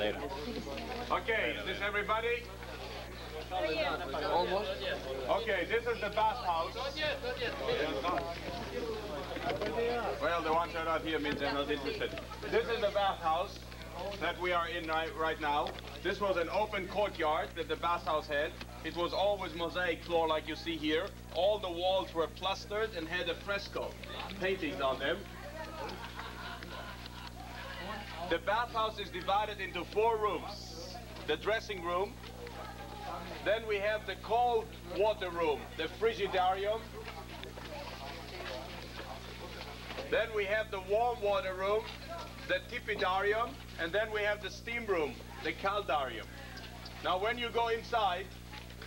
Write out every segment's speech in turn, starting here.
later. Okay, is this everybody? Almost. Okay, this is the bathhouse. Well, the ones that are not here means they're not interested. This is the bathhouse that we are in right now. This was an open courtyard that the bathhouse had. It was always mosaic floor like you see here. All the walls were plastered and had a fresco paintings on them. The bathhouse is divided into 4 rooms. The dressing room. Then we have the cold water room, the frigidarium. Then we have the warm water room, the tepidarium. And then we have the steam room, the caldarium. Now when you go inside,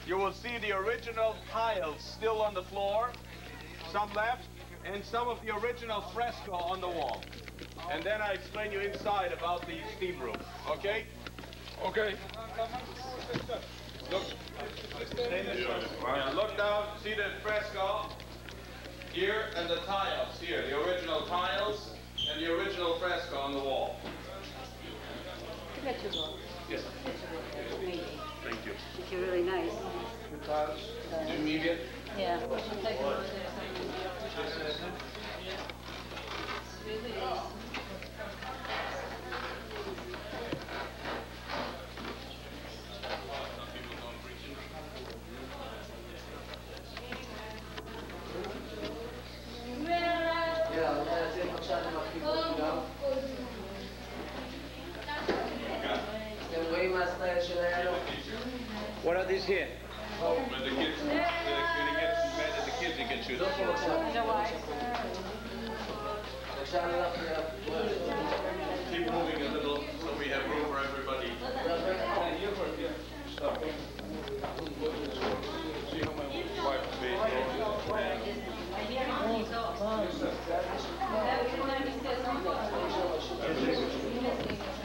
you will see the original tiles still on the floor, some left, and some of the original fresco on the wall. And then I explain you inside about the steam room, okay? Okay. Look. Yeah, look down, see the fresco here and the tiles here, the original tiles and the original fresco on the wall. Yes. Thank you. You're really nice. Do immediate? Yeah. What are these here? Oh, when the kids, when it gets mad at the kids, you can shoot. Keep moving a little so we have room for everybody. See how my wife is being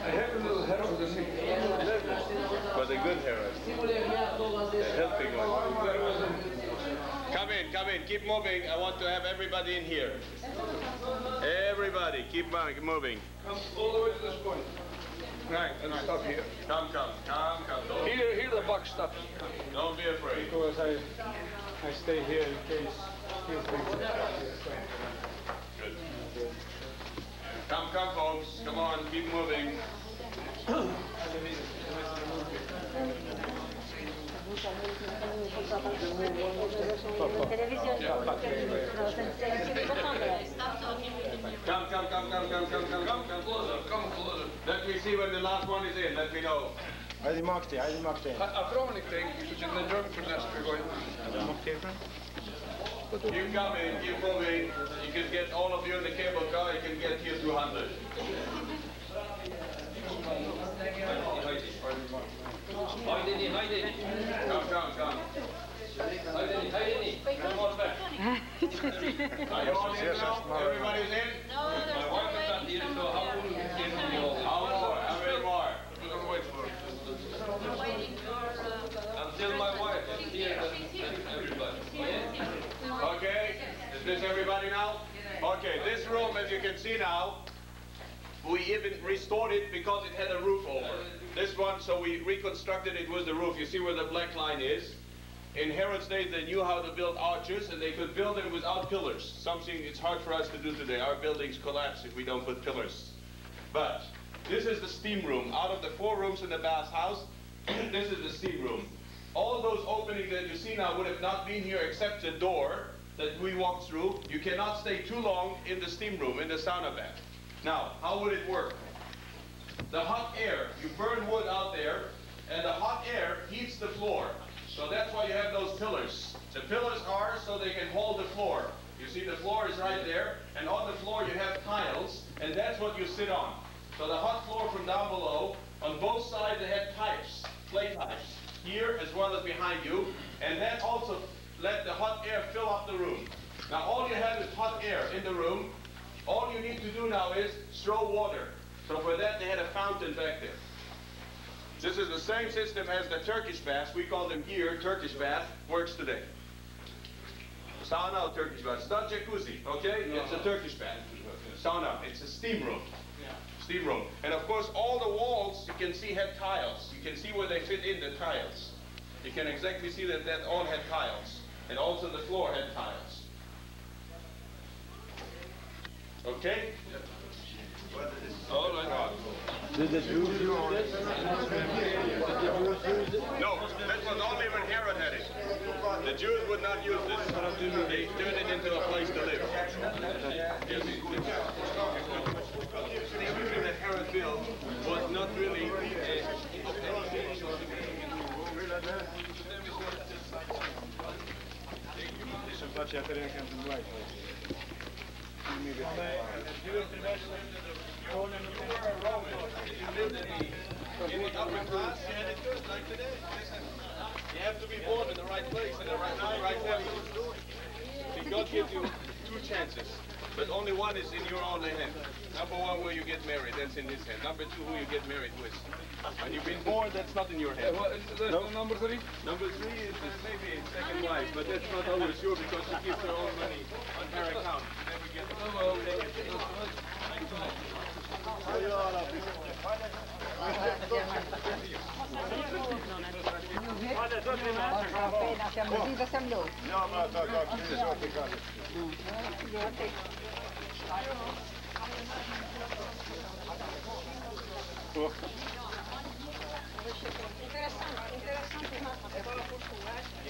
I have a little hair on the sink. But a good hair. A helping one. Come in, keep moving. I want to have everybody in here. Everybody, keep moving. Come all the way to this point. Right, and stop here. Come. Here the buck stops. Don't be afraid. Because I stay here in case you think Good. Come, folks. Come on, keep moving. Come closer. Let me see when the last one is in. Let me know. Hij maakt hij. Afromen, ik denk, dat je een drum voor nest gegooid. Keep coming, keep moving. You can get all of you in the cable car. You can get here 200. Come. Come on back. Are you all in now? Everybody's in? No, My wife is not here, so How many more? We're going to wait for her. we're waiting for... Until my wife is here, everybody. Okay, is this everybody now? Okay, this room, as you can see now, we even restored it because it had a roof over. This one, so we reconstructed it with the roof. You see where the black line is? In Herod's days, they knew how to build arches, and they could build them without pillars. Something it's hard for us to do today. Our buildings collapse if we don't put pillars. But this is the steam room. Out of the 4 rooms in the bathhouse, this is the steam room. All those openings that you see now would have not been here except the door that we walked through. You cannot stay too long in the steam room, in the sauna bath. Now, how would it work? The hot air, you burn wood out there, and the hot air heats the floor. So that's why you have those pillars. The pillars are so they can hold the floor. You see the floor is right there, and on the floor you have tiles, and that's what you sit on. So the hot floor from down below, on both sides they had pipes, clay pipes, here as well as behind you, and that also let the hot air fill up the room. Now all you have is hot air in the room. All you need to do now is throw water. So for that they had a fountain back there. This is the same system as the Turkish baths. We call them here Turkish bath. Works today. Sauna or Turkish bath. It's not jacuzzi, okay? It's a Turkish bath. Sauna. It's a steam room. Steam room. And of course all the walls can see had tiles. You can see where they fit in the tiles. You can exactly see that all had tiles. And also the floor had tiles. Okay? All right. Did the Jews use this? No, that was only when Herod had it. The Jews would not use this. They turned it into a place to live. Everything that Herod built was not really in the upper class, you had it good, like today. You have to be born in the right place, in the right family. See, God gives you two chances, but only one is in your own hand. Number one, where you get married, that's in his hand. Number two, who you get married with. When you've been born, that's not in your hand. No, number 3? Number 3 is maybe a second wife, but that's not always sure because she keeps her own money on her account. She never gets it.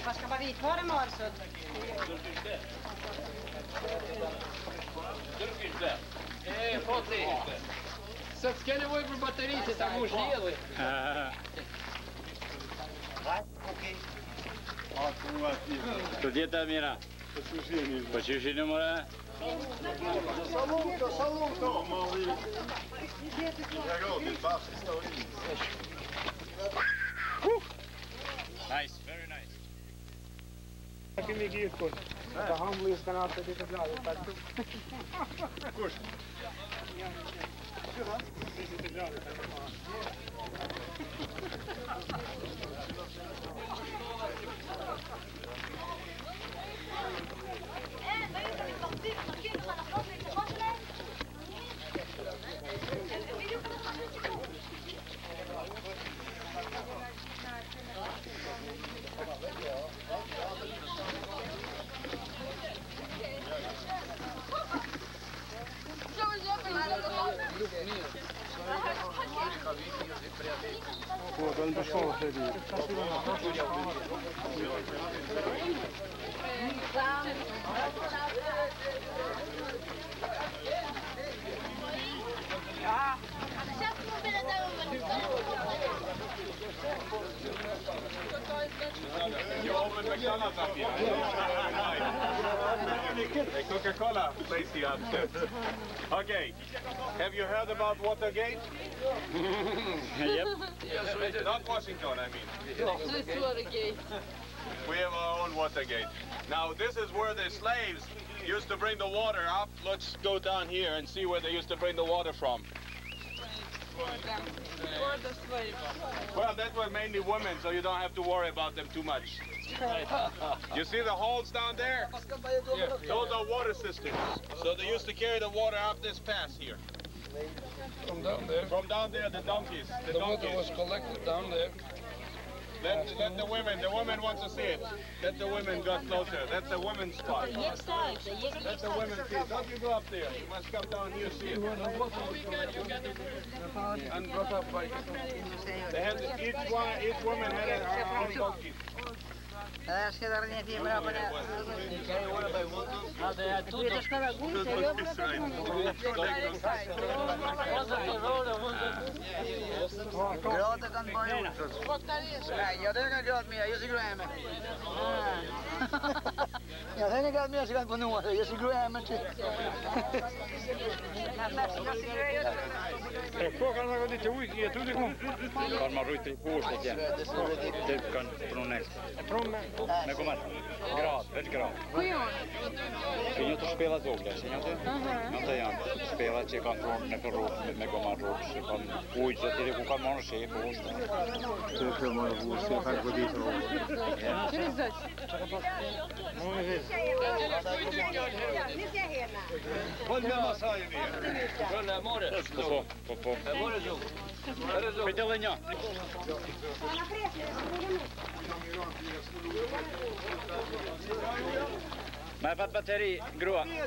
Vad ska man vidta det med alltså? Sad skenemo i baterice, tamo užijeli. Što djeta Mira? Po sušini mora? Saluto, mali. Nice, very nice. Takim kiitkun. Tähän liiskan ajattelin, että se on Kus? Он пошел ходить. You open McDonald's up here. A Coca-Cola place here upstairs. Okay. Have you heard about Watergate? Yep. Not Washington, I mean. Watergate. We have our own Watergate. Now, this is where the slaves used to bring the water up. Let's go down here and see where they used to bring the water from. Well, that was mainly women, so you don't have to worry about them too much. You see the holes down there? Yeah. Those are water systems. So they used to carry the water up this pass here. From down there. From down there, the donkeys. The water was collected down there. Let the women want to see it. Let the women go closer. That's the women's spot. Let the women see it. Don't you go up there. You must come down here see it. And brought up by... They had each woman had her own donkey. Grote kan bojuus. Ja, det kan groot meer. Je ziet hem. Ja, det kan meer. Je kan van noemen. Je ziet hem. Kokan on niitä uikia tuli kun. Varmaan ruitteli kuusta ja tykkan pronellt. Men kom här. Världsgrad. Siinä on spelat Zoja, siinä on. Mutta ja spelat se kan från när för rot med kommer rot så kan uisa till kuka någon chef på oss. Det är för många hus, jag kan gå dit och... Вон мама сайни. Вон море. På. Море зуб. Виделення. Men för att batteri grå. Okej,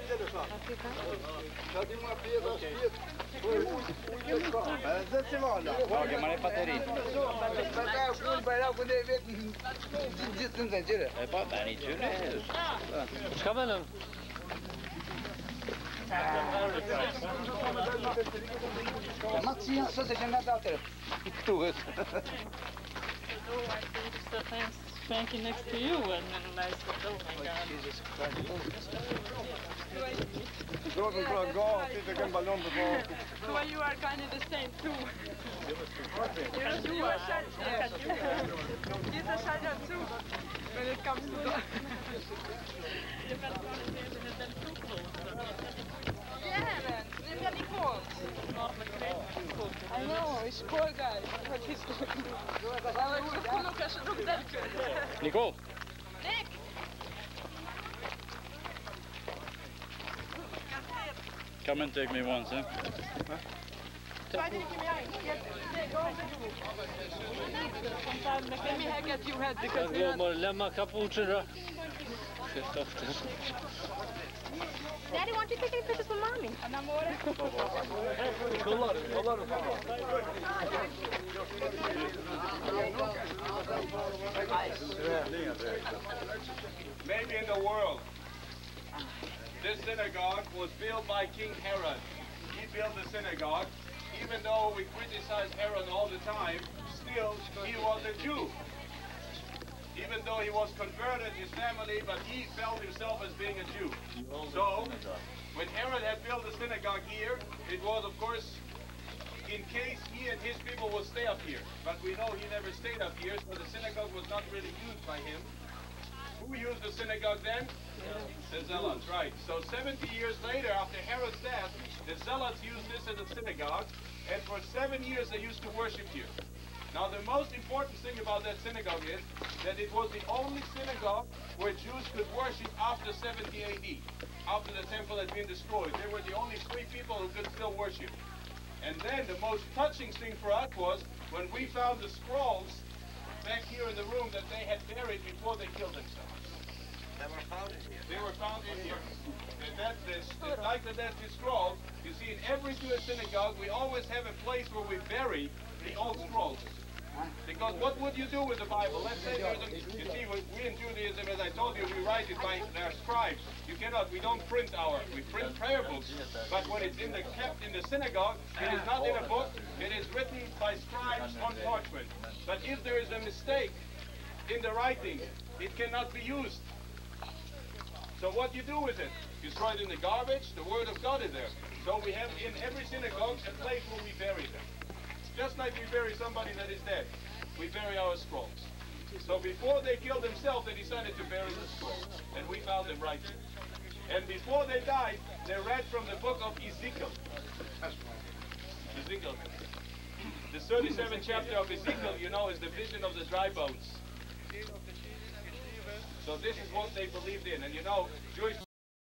man är batteri. Det är bara där i tur. Ska man nu? Matsi, så det kan jag ta. Oh, I think Stefan's spanking next to you and then I said, oh my God. Jesus Christ. Då kan jag gå, titta en ballong på. So you are kind of the same too. You are shy. He's a shy too when it comes to that. Yeah, man, it's cold. I know, it's cold, guys. But he's Nicole. Nick! Come and take me once, eh? Let me heck at you head because we are... Lämna cappuccino. Daddy, why don't you take any pictures with Mommy? Maybe in the world, this synagogue was built by King Herod. He built the synagogue. Even though we criticize Herod all the time, still he was a Jew. Even though he was converted, his family, but he felt himself as being a Jew. So, when Herod had built the synagogue here, it was, of course, in case he and his people would stay up here. But we know he never stayed up here, so the synagogue was not really used by him. Who used the synagogue then? The Zealots, right. So 70 years later, after Herod's death, the Zealots used this as a synagogue, and for 7 years they used to worship here. Now the most important thing about that synagogue is that it was the only synagogue where Jews could worship after 70 AD, after the temple had been destroyed. They were the only free people who could still worship. And then the most touching thing for us was when we found the scrolls back here in the room that they had buried before they killed themselves. They were found in here. They were found in here. And like the Dead Sea Scrolls, you see in every Jewish synagogue we always have a place where we bury the old scrolls. Because what would you do with the Bible? Let's say there's a, you see, we in Judaism, as I told you, we write it by our scribes. We don't print we print prayer books. But when it's kept in the synagogue, it is not in a book, it is written by scribes on parchment. But if there is a mistake in the writing, it cannot be used. So what do you do with it? You throw it in the garbage, the word of God is there. So we have in every synagogue a place where we bury them. Just like we bury somebody that is dead, we bury our scrolls. So before they killed themselves, they decided to bury the scrolls. And we found them right here. And before they died, they read from the book of Ezekiel. Ezekiel. The 37th chapter of Ezekiel, you know, is the vision of the dry bones. So this is what they believed in. And you know, Jewish